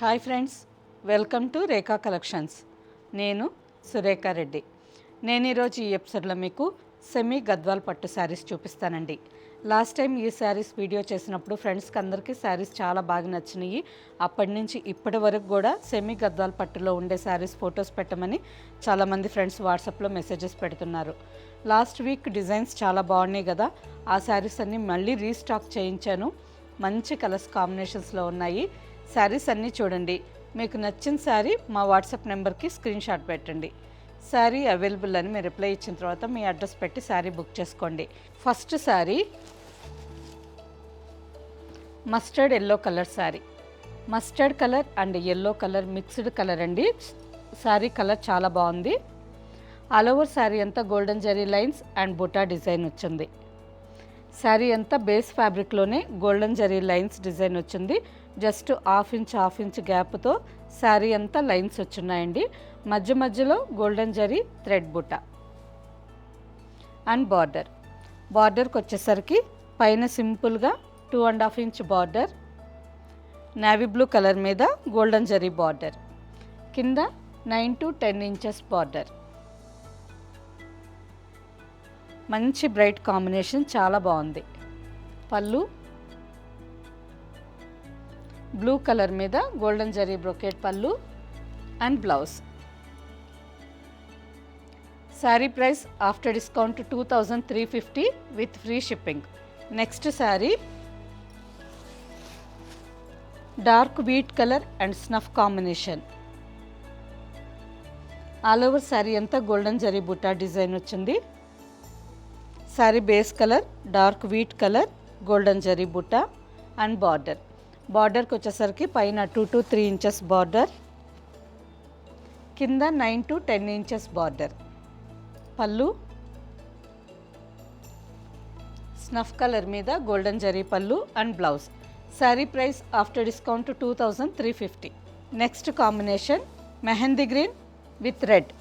Hi friends, welcome to Rekha collections. నేను సురేఖ రెడ్డి. నేను ఈరోజు ఈ ఎపిసోడ్లో మీకు సెమీ గద్వాల్ పట్టు శారీస్ చూపిస్తానండి. లాస్ట్ టైం ఈ శారీస్ వీడియో చేసినప్పుడు ఫ్రెండ్స్కి అందరికీ శారీస్ చాలా బాగా నచ్చినాయి. అప్పటి నుంచి ఇప్పటి వరకు కూడా సెమీ గద్వాల్ పట్టులో ఉండే శారీస్ ఫొటోస్ పెట్టమని చాలామంది ఫ్రెండ్స్ వాట్సాప్లో మెసేజెస్ పెడుతున్నారు. లాస్ట్ వీక్ డిజైన్స్ చాలా బాగున్నాయి కదా, ఆ శారీస్ అన్నీ మళ్ళీ రీస్టాక్ చేయించాను. మంచి కలర్స్ కాంబినేషన్స్లో ఉన్నాయి. శారీస్ అన్నీ చూడండి. మీకు నచ్చిన శారీ మా వాట్సాప్ నెంబర్కి స్క్రీన్ షాట్ పెట్టండి. శారీ అవైలబుల్ అని మీరు రిప్లై ఇచ్చిన తర్వాత మీ అడ్రస్ పెట్టి శారీ బుక్ చేసుకోండి. First sari mustard yellow colour sari. Mustard colour and yellow colour mixed colour అండి. శారీ కలర్ చాలా బాగుంది. ఆల్ ఓవర్ శారీ అంతా golden zari lines and buta design వచ్చింది. శారీ అంతా బేస్ ఫ్యాబ్రిక్లోనే గోల్డెన్ జరీ లైన్స్ డిజైన్ వచ్చింది. జస్ట్ హాఫ్ ఇంచ్ గ్యాప్తో శారీ అంతా లైన్స్ వచ్చున్నాయండి. మధ్య మధ్యలో golden zari thread butta and బార్డర్కి వచ్చేసరికి పైన సింపుల్గా 2.5 inch border, navy blue colour మీద గోల్డెన్ జరీ బార్డర్, కింద 9 to 10 ఇంచెస్ బార్డర్. మంచి బ్రైట్ కాంబినేషన్, చాలా బాగుంది. పళ్ళు బ్లూ కలర్ మీద golden zari brocade pallu and blouse. Sari price after discount 2350 with free shipping. Next sari dark wheat colour and snuff combination. All over sari అంతా golden zari butta design వచ్చింది. Sari base colour dark wheat colour, golden zari butta and బార్డర్కి వచ్చేసరికి పైన 2 to 3 inches border, కింద 9 to 10 inches border. పళ్ళు snuff colour మీద golden zari పళ్ళు and blouse. Sari price after discount 2350. Next combination mehndi green with red.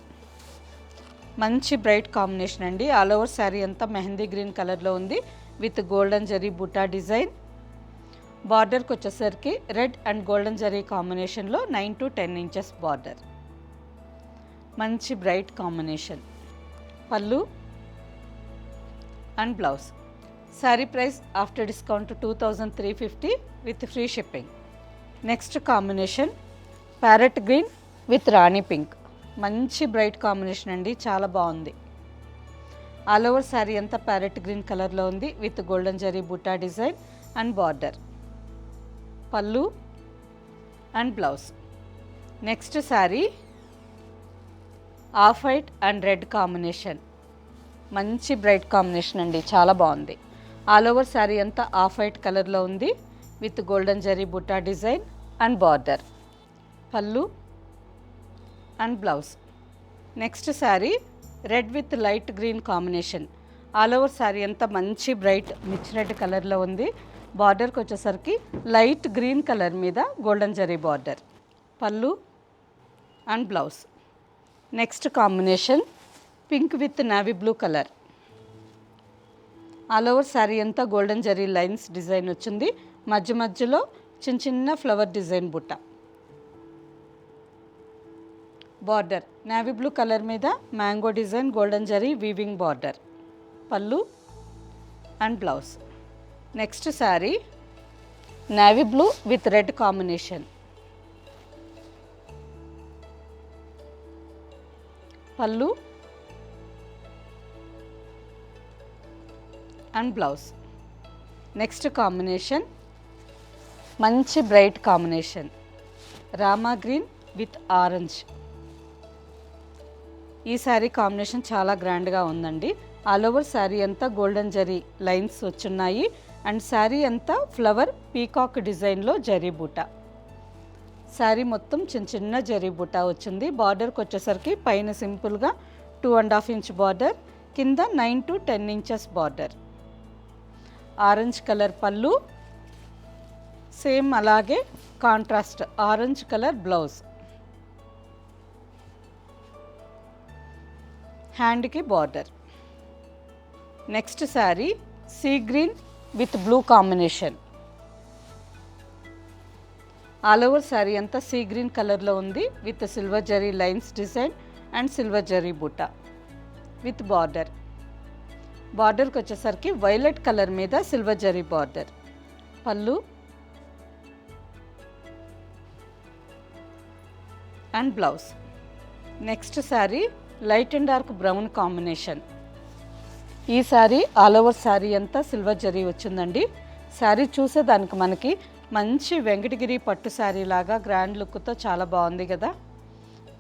మంచి బ్రైట్ కాంబినేషన్ అండి. ఆల్ ఓవర్ శారీ అంతా మెహందీ గ్రీన్ కలర్లో ఉంది with golden zari buta design. బార్డర్కి వచ్చేసరికి రెడ్ అండ్ గోల్డెన్ జరీ కాంబినేషన్లో 9 to 10 ఇంచెస్ బార్డర్. మంచి bright combination. Pallu and blouse. Sari price after discount 2350 with free shipping. Next combination parrot green with Rani pink. మంచి బ్రైట్ కాంబినేషన్ అండి, చాలా బాగుంది. ఆల్ ఓవర్ శారీ అంతా ప్యారెట్ గ్రీన్ కలర్లో ఉంది with golden zari buta design and border. Pallu and blouse. Next sari off white and red combination. మంచి bright combination అండి, చాలా బాగుంది. ఆల్ ఓవర్ శారీ అంతా ఆఫ్ వైట్ కలర్లో ఉంది with golden zari buta design and border. Pallu and blouse. Next sari red with light green combination. All over sari అంతా మంచి bright మిర్చి రెడ్ కలర్లో ఉంది. బార్డర్కి వచ్చేసరికి లైట్ గ్రీన్ కలర్ మీద golden zari border. Pallu and blouse. Next combination pink with navy blue colour. All over sari అంతా golden zari lines design వచ్చింది. మధ్య మధ్యలో చిన్న చిన్న flower design butta. Border navy blue colour మీద mango design golden zari weaving border. Pallu and blouse. Next sari navy blue with red combination. Pallu and blouse. Next combination మంచి bright combination Rama green with orange. ఈ sari combination చాలా గ్రాండ్గా ఉందండి. ఆల్ ఓవర్ శారీ అంతా golden zari lines వచ్చున్నాయి and sari అంతా flower peacock డిజైన్లో జరీ బూటా. శారీ మొత్తం చిన్న చిన్న జరీ బూటా వచ్చింది. బార్డర్కి వచ్చేసరికి పైన సింపుల్గా 2.5 ఇంచ్ బార్డర్, కింద 9 to 10 inches border. Orange colour పళ్ళు, సేమ్ అలాగే కాంట్రాస్ట్ ఆరెంజ్ కలర్ బ్లౌజ్. హ్యాండ్కి border. Next sari sea green with blue combination. All over sari అంతా సీ గ్రీన్ కలర్లో ఉంది with silver zari lines design and silver zari బూటా విత్ బార్డర్. బార్డర్కి వచ్చేసరికి వైలెట్ కలర్ మీద silver zari border. Pallu and blouse. Next sari light and dark brown combination. ఈ sari all over sari అంతా silver zari వచ్చిందండి. శారీ చూసేదానికి మనకి మంచి వెంకటగిరి పట్టు శారీ లాగా గ్రాండ్ లుక్తో చాలా బాగుంది కదా.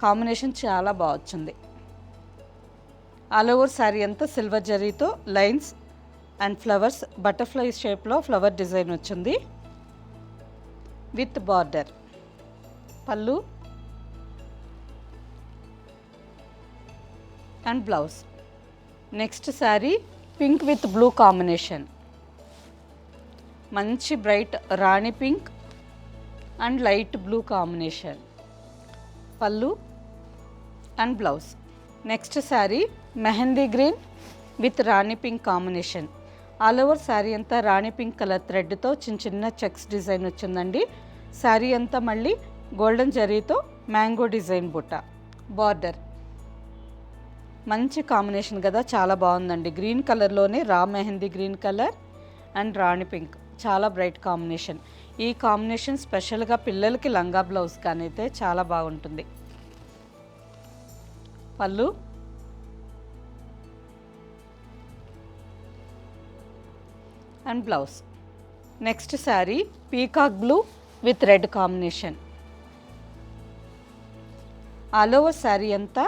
కాంబినేషన్ చాలా బాగా వచ్చింది. ఆల్ ఓవర్ శారీ అంతా సిల్వర్ జరీతో లైన్స్ అండ్ ఫ్లవర్స్ బటర్ఫ్లై షేప్లో ఫ్లవర్ డిజైన్ వచ్చింది with border. Pallu and blouse. Next sari pink with blue combination. మంచి bright Rani pink and light blue combination. Pallu and blouse. Next sari mehndi green with Rani pink combination. All over sari అంతా Rani pink colour థ్రెడ్తో చిన్న చిన్న checks design వచ్చిందండి. శారీ అంతా మళ్ళీ గోల్డెన్ జరీతో మ్యాంగో డిజైన్ బుట్ట. బార్డర్ మంచి కాంబినేషన్ కదా, చాలా బాగుందండి. గ్రీన్ కలర్లోనే రా mehndi green colour and Rani pink చాలా బ్రైట్ కాంబినేషన్. ఈ కాంబినేషన్ స్పెషల్గా పిల్లలకి లంగా బ్లౌజ్ కానీ అయితే చాలా బాగుంటుంది. Pallu and blouse. Next sari peacock blue with red combination. All over sari అంతా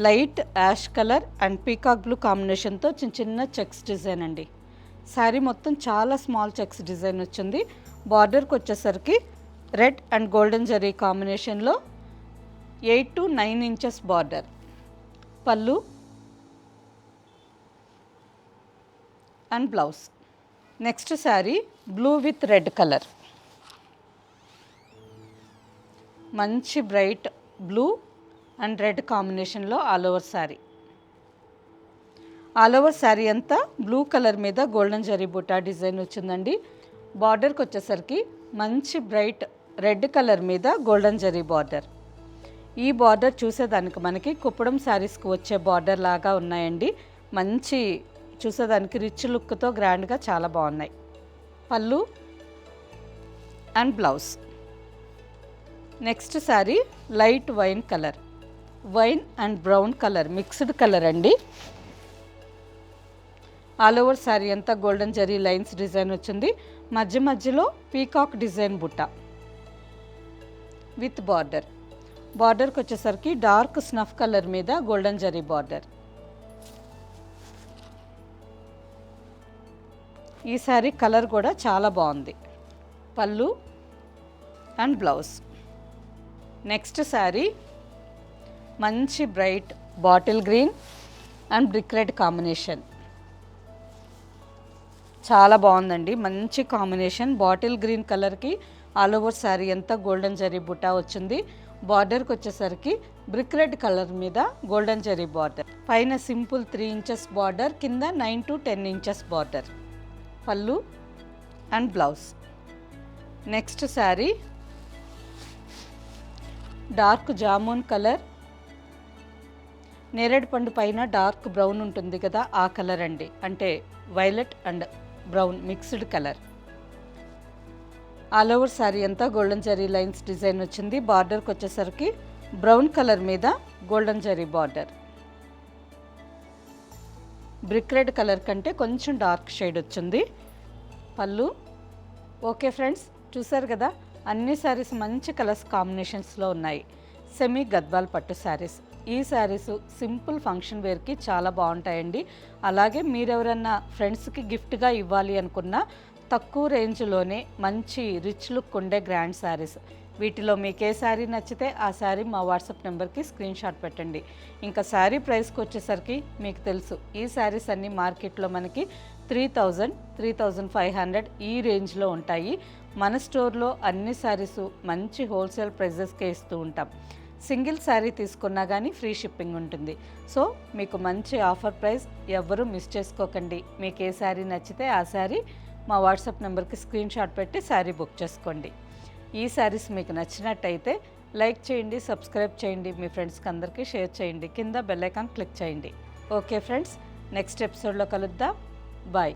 light ash colour and peacock blue కాంబినేషన్తో చిన్న చిన్న చెక్స్ డిజైన్ అండి. శారీ మొత్తం చాలా స్మాల్ చెక్స్ డిజైన్ వచ్చింది. బార్డర్కి వచ్చేసరికి రెడ్ అండ్ గోల్డెన్ జరీ కాంబినేషన్లో 8 to 9 inches border. Pallu and blouse. Next sari blue with red colour. మంచి బ్రైట్ బ్లూ అండ్ రెడ్ కాంబినేషన్లో all over sari. All over sari అంతా బ్లూ కలర్ మీద గోల్డెన్ జరీ బుటా డిజైన్ వచ్చిందండి. బార్డర్కి వచ్చేసరికి మంచి బ్రైట్ రెడ్ కలర్ మీద గోల్డెన్ జరీ బార్డర్. ఈ బార్డర్ చూసేదానికి మనకి కుప్పడం శారీస్కి వచ్చే బార్డర్ లాగా ఉన్నాయండి. మంచి చూసేదానికి రిచ్ లుక్తో గ్రాండ్గా చాలా బాగున్నాయి. పళ్ళు and blouse. Next sari light wine colour. Wine and brown colour mixed colour అండి. ఆల్ ఓవర్ శారీ అంతా గోల్డెన్ జరీ లైన్స్ డిజైన్ వచ్చింది. మధ్య మధ్యలో పీకాక్ డిజైన్ బుట్ట విత్ బార్డర్. బార్డర్కి వచ్చేసరికి డార్క్ స్నఫ్ కలర్ మీద గోల్డెన్ జరీ బార్డర్. ఈ శారీ కలర్ కూడా చాలా బాగుంది. పళ్ళు అండ్ బ్లౌజ్. నెక్స్ట్ శారీ మంచి bright bottle green and brick red combination. చాలా బాగుందండి, మంచి కాంబినేషన్. బాటిల్ గ్రీన్ కలర్కి ఆల్ ఓవర్ శారీ అంతా గోల్డెన్ జరీ బుటా వచ్చింది. బార్డర్కి వచ్చేసరికి బ్రిక్ రెడ్ కలర్ మీద గోల్డెన్ జరీ బార్డర్. పైన సింపుల్ 3 ఇంచెస్ బార్డర్, కింద 9 to 10 inches border. Pallu and blouse. Next sari dark jamun colour, నేరేడు పండు పైన డార్క్ బ్రౌన్ ఉంటుంది కదా ఆ కలర్ అండి, అంటే violet and brown mixed colour. All over sari అంతా గోల్డెన్ జరీ లైన్స్ డిజైన్ వచ్చింది. బార్డర్కి వచ్చేసరికి బ్రౌన్ కలర్ మీద golden zari border. Brick red colour కంటే కొంచెం డార్క్ షేడ్ వచ్చింది. పళ్ళు. ఓకే ఫ్రెండ్స్, చూసారు కదా, అన్ని శారీస్ మంచి కలర్స్ కాంబినేషన్స్లో ఉన్నాయి. సెమీ గద్వాల్ పట్టు శారీస్. ఈ శారీస్ సింపుల్ ఫంక్షన్ వేర్కి చాలా బాగుంటాయండి. అలాగే మీరెవరన్నా ఫ్రెండ్స్కి గిఫ్ట్గా ఇవ్వాలి అనుకున్న తక్కువ రేంజ్లోనే మంచి రిచ్ లుక్ ఉండే గ్రాండ్ శారీస్. వీటిలో మీకు ఏ శారీ నచ్చితే ఆ శారీ మా వాట్సాప్ నెంబర్కి స్క్రీన్ షాట్ పెట్టండి. ఇంకా శారీ ప్రైస్కి వచ్చేసరికి మీకు తెలుసు, ఈ శారీస్ అన్నీ మార్కెట్లో మనకి 3000, 3500 ఈ రేంజ్లో ఉంటాయి. మన స్టోర్లో అన్ని శారీస్ మంచి హోల్సేల్ ప్రైజెస్కే ఇస్తూ ఉంటాం. సింగిల్ శారీ తీసుకున్నా కానీ ఫ్రీ షిప్పింగ్ ఉంటుంది. సో మీకు మంచి ఆఫర్ ప్రైస్, ఎవ్వరూ మిస్ చేసుకోకండి. మీకు ఏ శారీ నచ్చితే ఆ శారీ మా వాట్సాప్ నెంబర్కి స్క్రీన్ షాట్ పెట్టి శారీ బుక్ చేసుకోండి. ఈ శారీస్ మీకు నచ్చినట్టయితే లైక్ చేయండి, సబ్స్క్రైబ్ చేయండి, మీ ఫ్రెండ్స్కి అందరికీ షేర్ చేయండి, కింద బెల్ ఐకాన్ క్లిక్ చేయండి. ఓకే ఫ్రెండ్స్, నెక్స్ట్ ఎపిసోడ్లో కలుద్దాం. బాయ్.